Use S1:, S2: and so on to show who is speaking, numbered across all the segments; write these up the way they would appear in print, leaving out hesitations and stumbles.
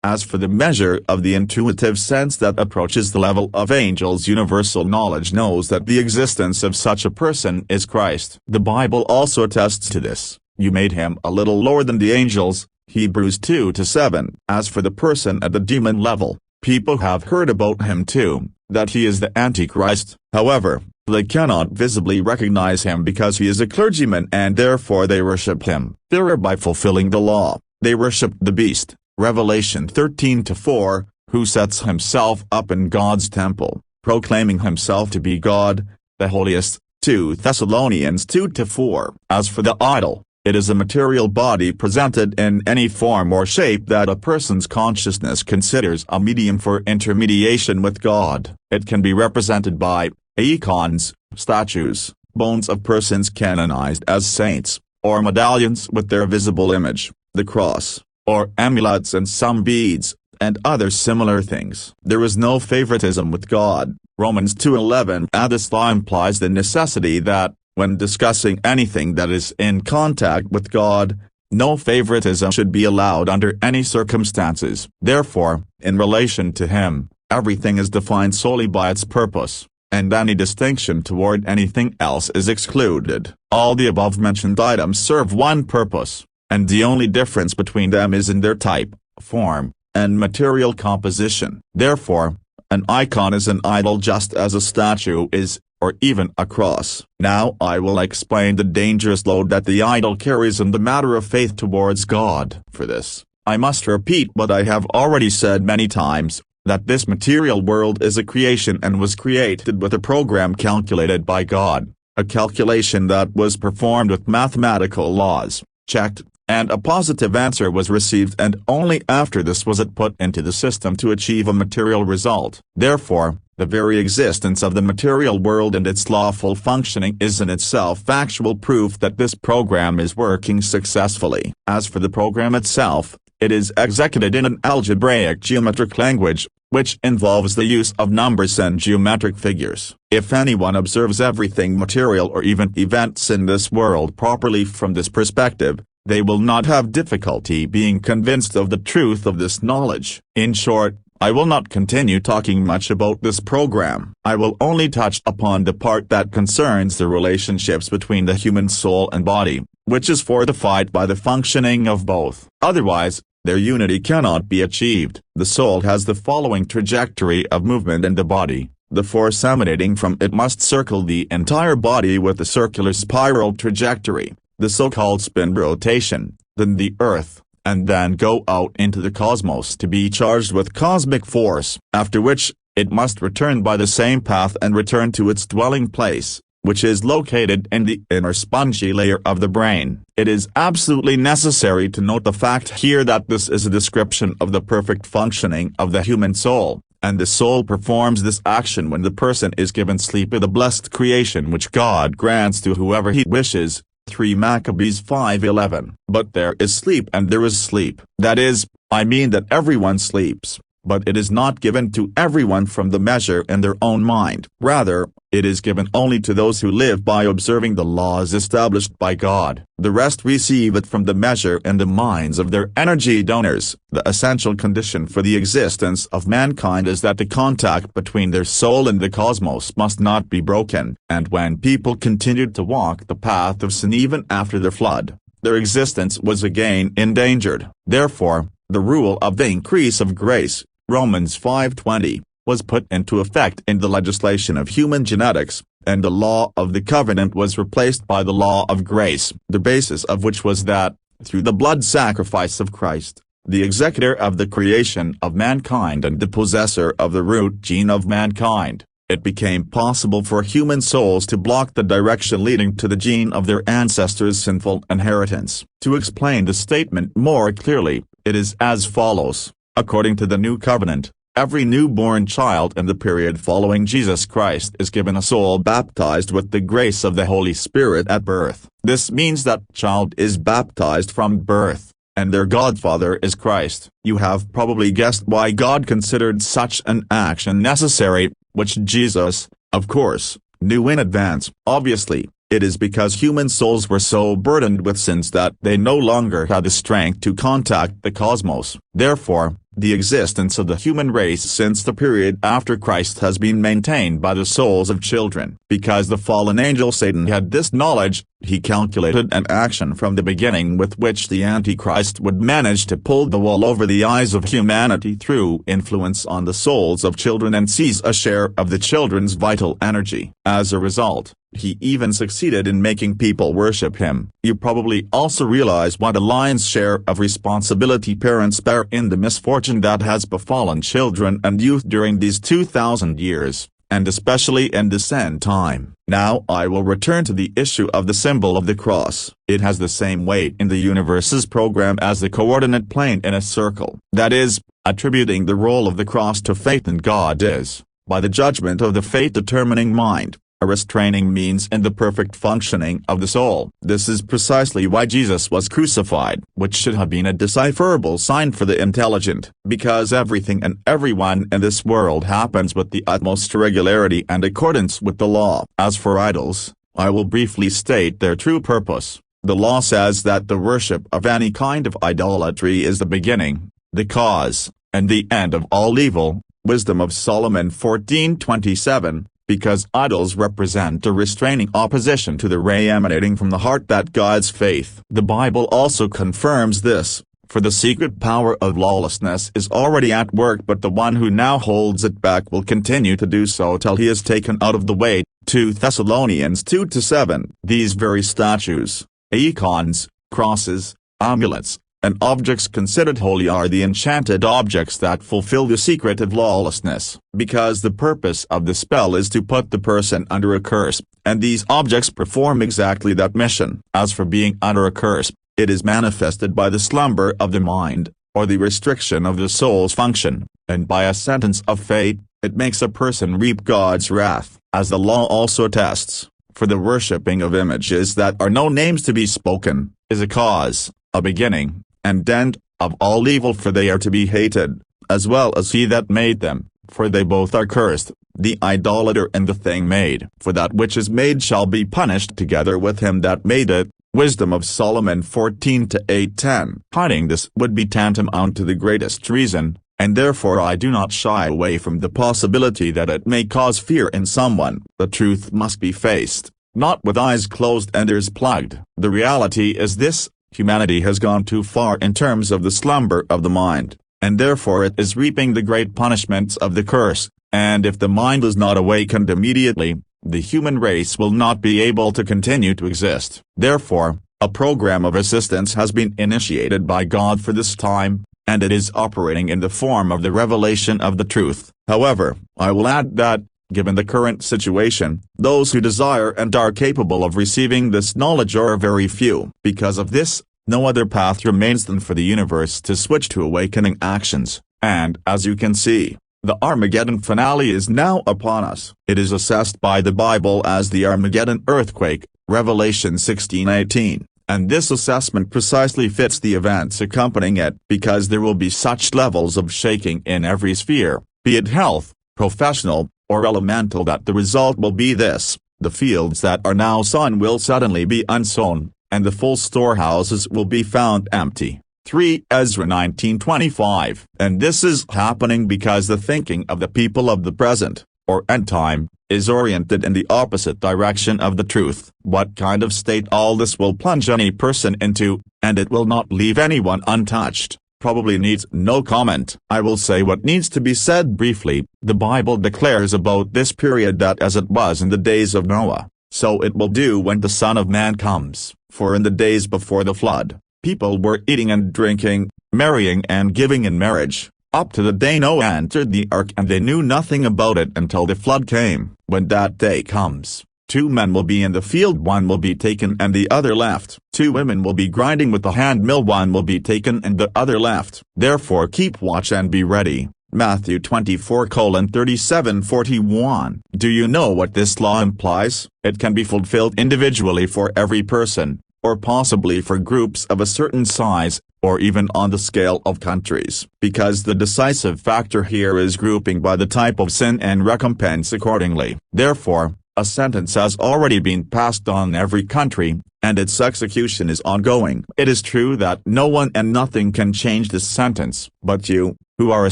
S1: As for the measure of the intuitive sense that approaches the level of angels, universal knowledge knows that the existence of such a person is Christ. The Bible also attests to this. You made him a little lower than the angels, Hebrews 2:7. As for the person at the demon level, people have heard about him too, that he is the Antichrist. However, they cannot visibly recognize him because he is a clergyman and therefore they worship him. Thereby fulfilling the law, they worship the beast. Revelation 13:4, who sets himself up in God's temple, proclaiming himself to be God, the holiest. 2 Thessalonians 2:4. As for the idol, it is a material body presented in any form or shape that a person's consciousness considers a medium for intermediation with God. It can be represented by icons, statues, bones of persons canonized as saints, or medallions with their visible image, the cross, or amulets and some beads, and other similar things. There is no favoritism with God. Romans 2:11. This law implies the necessity that, when discussing anything that is in contact with God, no favoritism should be allowed under any circumstances. Therefore, in relation to him, everything is defined solely by its purpose, and any distinction toward anything else is excluded. All the above-mentioned items serve one purpose, and the only difference between them is in their type, form, and material composition. Therefore, an icon is an idol just as a statue is, or even a cross. Now I will explain the dangerous load that the idol carries in the matter of faith towards God. For this, I must repeat what I have already said many times, that this material world is a creation and was created with a program calculated by God, a calculation that was performed with mathematical laws, checked, and a positive answer was received, and only after this was it put into the system to achieve a material result. Therefore, the very existence of the material world and its lawful functioning is in itself factual proof that this program is working successfully. As for the program itself, it is executed in an algebraic geometric language, which involves the use of numbers and geometric figures. If anyone observes everything material or even events in this world properly from this perspective, they will not have difficulty being convinced of the truth of this knowledge. In short, I will not continue talking much about this program. I will only touch upon the part that concerns the relationships between the human soul and body, which is fortified by the functioning of both. Otherwise, their unity cannot be achieved. The soul has the following trajectory of movement in the body. The force emanating from it must circle the entire body with a circular spiral trajectory, the so-called spin rotation, then the earth, and then go out into the cosmos to be charged with cosmic force, after which, it must return by the same path and return to its dwelling place, which is located in the inner spongy layer of the brain. It is absolutely necessary to note the fact here that this is a description of the perfect functioning of the human soul, and the soul performs this action when the person is given sleep, in the blessed creation which God grants to whoever he wishes. 3 Maccabees 5:11. But there is sleep and there is sleep. That is, I mean that everyone sleeps, but it is not given to everyone from the measure in their own mind. Rather, it is given only to those who live by observing the laws established by God. The rest receive it from the measure in the minds of their energy donors. The essential condition for the existence of mankind is that the contact between their soul and the cosmos must not be broken, and when people continued to walk the path of sin even after the flood, their existence was again endangered. Therefore, the rule of the increase of grace, Romans 5:20, was put into effect in the legislation of human genetics, and the law of the covenant was replaced by the law of grace, the basis of which was that, through the blood sacrifice of Christ, the executor of the creation of mankind and the possessor of the root gene of mankind, it became possible for human souls to block the direction leading to the gene of their ancestors' sinful inheritance. To explain the statement more clearly, it is as follows. According to the new covenant, every newborn child in the period following Jesus Christ is given a soul baptized with the grace of the Holy Spirit at birth. This means that child is baptized from birth, and their godfather is Christ. You have probably guessed why God considered such an action necessary, which Jesus, of course, knew in advance. Obviously, It is because human souls were so burdened with sins that they no longer had the strength to contact the cosmos. Therefore, the existence of the human race since the period after Christ has been maintained by the souls of children. Because the fallen angel Satan had this knowledge, he calculated an action from the beginning with which the Antichrist would manage to pull the wool over the eyes of humanity through influence on the souls of children and seize a share of the children's vital energy. As a result, he even succeeded in making people worship him. You probably also realize what a lion's share of responsibility parents bear in the misfortune that has befallen children and youth during these 2,000 years, and especially in this end time. Now I will return to the issue of the symbol of the cross. It has the same weight in the universe's program as the coordinate plane in a circle. That is, attributing the role of the cross to faith in God is, by the judgment of the faith-determining mind, a restraining means in the perfect functioning of the soul. This is precisely why Jesus was crucified, which should have been a decipherable sign for the intelligent, because everything and everyone in this world happens with the utmost regularity and accordance with the law. As for idols, I will briefly state their true purpose. The law says that the worship of any kind of idolatry is the beginning, the cause, and the end of all evil. Wisdom of Solomon 14:27. Because idols represent a restraining opposition to the ray emanating from the heart that guides faith. The Bible also confirms this, for the secret power of lawlessness is already at work, but the one who now holds it back will continue to do so till he is taken out of the way. 2 Thessalonians 2:7. These very statues, icons, crosses, amulets, and objects considered holy are the enchanted objects that fulfill the secret of lawlessness, because the purpose of the spell is to put the person under a curse, and these objects perform exactly that mission. As for being under a curse, it is manifested by the slumber of the mind, or the restriction of the soul's function, and by a sentence of fate, it makes a person reap God's wrath, as the law also attests. For the worshipping of images that are no names to be spoken, is a cause, a beginning, and end, of all evil, for they are to be hated, as well as he that made them, for they both are cursed, the idolater and the thing made. For that which is made shall be punished together with him that made it. Wisdom of Solomon 14:8-10. Hiding this would be tantamount to the greatest treason, and therefore I do not shy away from the possibility that it may cause fear in someone. The truth must be faced, not with eyes closed and ears plugged. The reality is this: humanity has gone too far in terms of the slumber of the mind, and therefore it is reaping the great punishments of the curse, and if the mind is not awakened immediately, the human race will not be able to continue to exist. Therefore, a program of assistance has been initiated by God for this time, and it is operating in the form of the revelation of the truth. However, I will add that, given the current situation, those who desire and are capable of receiving this knowledge are very few. Because of this, no other path remains than for the universe to switch to awakening actions, and as you can see, the Armageddon finale is now upon us. It is assessed by the Bible as the Armageddon earthquake, Revelation 16:18, and this assessment precisely fits the events accompanying it, because there will be such levels of shaking in every sphere, be it health, professional, or elemental, that the result will be this: the fields that are now sown will suddenly be unsown, and the full storehouses will be found empty. 3 Ezra 19:25. And this is happening because the thinking of the people of the present, or end time, is oriented in the opposite direction of the truth. What kind of state all this will plunge any person into, and it will not leave anyone untouched, probably needs no comment. I will say what needs to be said briefly. The Bible declares about this period that as it was in the days of Noah, so it will do when the Son of Man comes. For in the days before the flood, people were eating and drinking, marrying and giving in marriage, up to the day Noah entered the ark, and they knew nothing about it until the flood came. When that day comes, 2 men will be in the field, one will be taken and the other left. 2 women will be grinding with the hand mill, one will be taken and the other left. Therefore keep watch and be ready. Matthew 24:37-41. Do you know what this law implies? It can be fulfilled individually for every person, or possibly for groups of a certain size, or even on the scale of countries, because the decisive factor here is grouping by the type of sin and recompense accordingly. Therefore, A sentence has already been passed on every country, and its execution is ongoing. It is true that no one and nothing can change this sentence, but you, who are a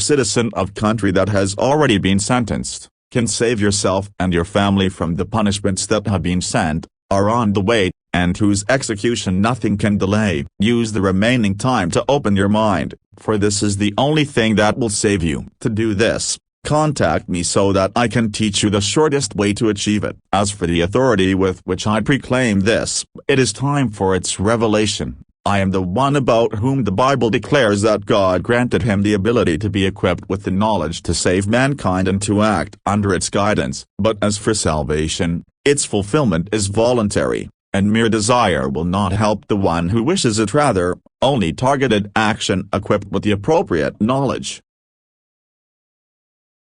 S1: citizen of country that has already been sentenced, can save yourself and your family from the punishments that have been sent, are on the way, and whose execution nothing can delay. Use the remaining time to open your mind, for this is the only thing that will save you. To do this, contact me so that I can teach you the shortest way to achieve it. As for the authority with which I proclaim this, it is time for its revelation. I am the one about whom the Bible declares that God granted him the ability to be equipped with the knowledge to save mankind and to act under its guidance. But as for salvation, its fulfillment is voluntary, and mere desire will not help the one who wishes it. Rather, only targeted action equipped with the appropriate knowledge,